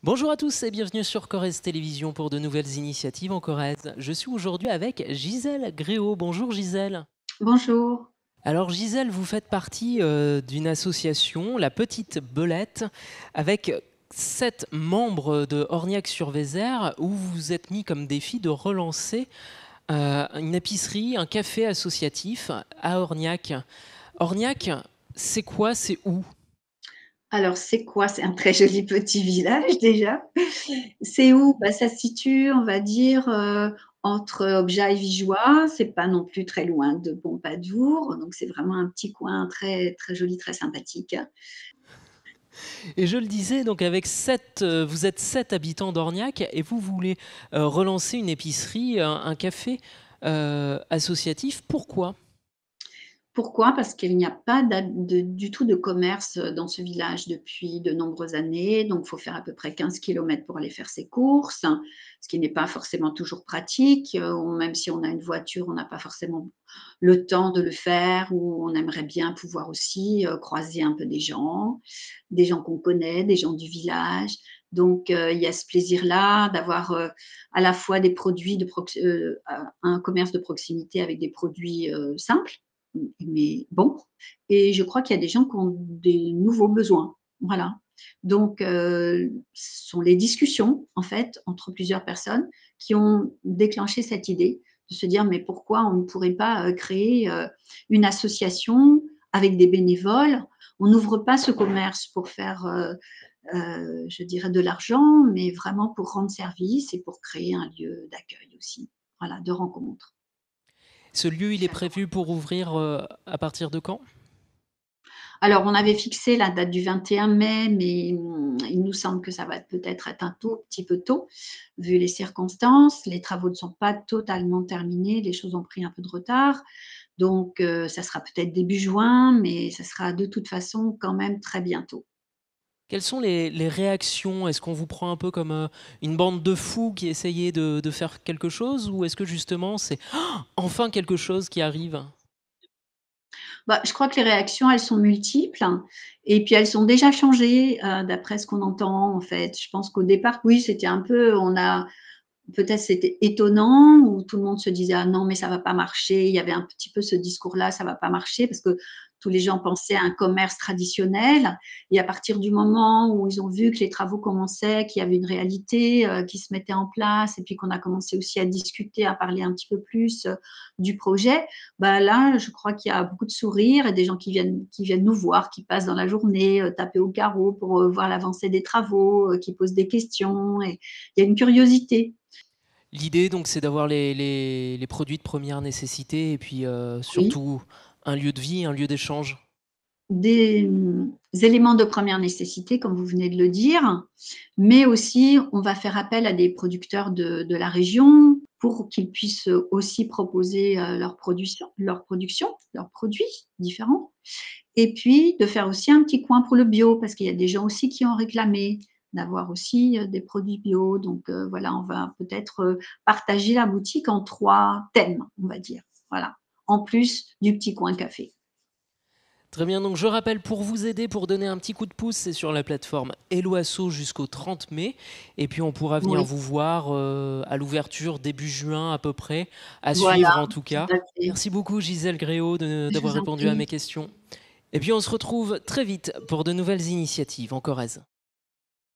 Bonjour à tous et bienvenue sur Corrèze Télévision pour de nouvelles initiatives en Corrèze. Je suis aujourd'hui avec Gisèle Gréau. Bonjour Gisèle. Bonjour. Alors Gisèle, vous faites partie d'une association, la Petite Belette, avec 7 membres de Orniac-sur-Vézère, où vous vous êtes mis comme défi de relancer une épicerie, un café associatif à Orniac. Orniac, c'est quoi, c'est où? Alors, c'est quoi? C'est un très joli petit village déjà. C'est où? Bah, ça se situe, on va dire, entre Objat et Vigeois. C'est pas non plus très loin de Pompadour, donc c'est vraiment un petit coin très, très joli, très sympathique. Et je le disais, donc avec vous êtes 7 habitants d'Orniac et vous voulez relancer une épicerie, un café associatif. Pourquoi? Pourquoi? Parce qu'il n'y a pas du tout de commerce dans ce village depuis de nombreuses années. Donc, il faut faire à peu près 15 kilomètres pour aller faire ses courses, ce qui n'est pas forcément toujours pratique. Même si on a une voiture, on n'a pas forcément le temps de le faire, ou on aimerait bien pouvoir aussi croiser un peu des gens qu'on connaît, des gens du village. Donc, il y a ce plaisir-là d'avoir à la fois des produits un commerce de proximité avec des produits simples mais bon. Et je crois qu'il y a des gens qui ont des nouveaux besoins. Voilà. Donc, ce sont les discussions, en fait, entre plusieurs personnes qui ont déclenché cette idée de se dire, mais pourquoi on ne pourrait pas créer une association avec des bénévoles? On n'ouvre pas ce commerce pour faire, je dirais, de l'argent, mais vraiment pour rendre service et pour créer un lieu d'accueil aussi, voilà, de rencontre. Ce lieu, il est prévu pour ouvrir à partir de quand? Alors, on avait fixé la date du 21 mai, mais il nous semble que ça va peut-être être un tout petit peu tôt, vu les circonstances. Les travaux ne sont pas totalement terminés, les choses ont pris un peu de retard. Donc, ça sera peut-être début juin, mais ça sera de toute façon quand même très bientôt. Quelles sont les réactions? Est-ce qu'on vous prend un peu comme une bande de fous qui essayait de faire quelque chose? Ou est-ce que justement c'est enfin quelque chose qui arrive? Bah, je crois que les réactions, elles sont multiples et puis elles sont déjà changées, d'après ce qu'on entend, en fait. Je pense qu'au départ, oui, c'était un peu peut-être c'était étonnant où tout le monde se disait: «Ah non, mais ça va pas marcher». Il y avait un petit peu ce discours-là: «Ça va pas marcher», parce que tous les gens pensaient à un commerce traditionnel et à partir du moment où ils ont vu que les travaux commençaient, qu'il y avait une réalité, qui se mettait en place et puis qu'on a commencé aussi à discuter, à parler un petit peu plus, du projet, bah, là, je crois qu'il y a beaucoup de sourires et des gens qui viennent nous voir, qui passent dans la journée, taper au carreau pour, voir l'avancée des travaux, qui posent des questions et il y a une curiosité. L'idée, donc, c'est d'avoir les produits de première nécessité et puis Oui, surtout un lieu de vie, un lieu d'échange. des éléments de première nécessité, comme vous venez de le dire, mais aussi on va faire appel à des producteurs de la région pour qu'ils puissent aussi proposer leurs produits différents. Et puis de faire aussi un petit coin pour le bio, parce qu'il y a des gens aussi qui ont réclamé d'avoir aussi des produits bio. Donc voilà, on va peut-être partager la boutique en trois thèmes, on va dire. Voilà, en plus du petit coin café. Très bien, donc je rappelle, pour vous aider, pour donner un petit coup de pouce, c'est sur la plateforme Helloasso jusqu'au 30 mai. Et puis on pourra venir Oui, vous voir à l'ouverture début juin à peu près, à voilà, suivre en tout tout cas. à fait. Merci beaucoup Gisèle Gréau Je d'avoir vous en répondu à mes prie. questions. Et puis on se retrouve très vite pour de nouvelles initiatives en Corrèze.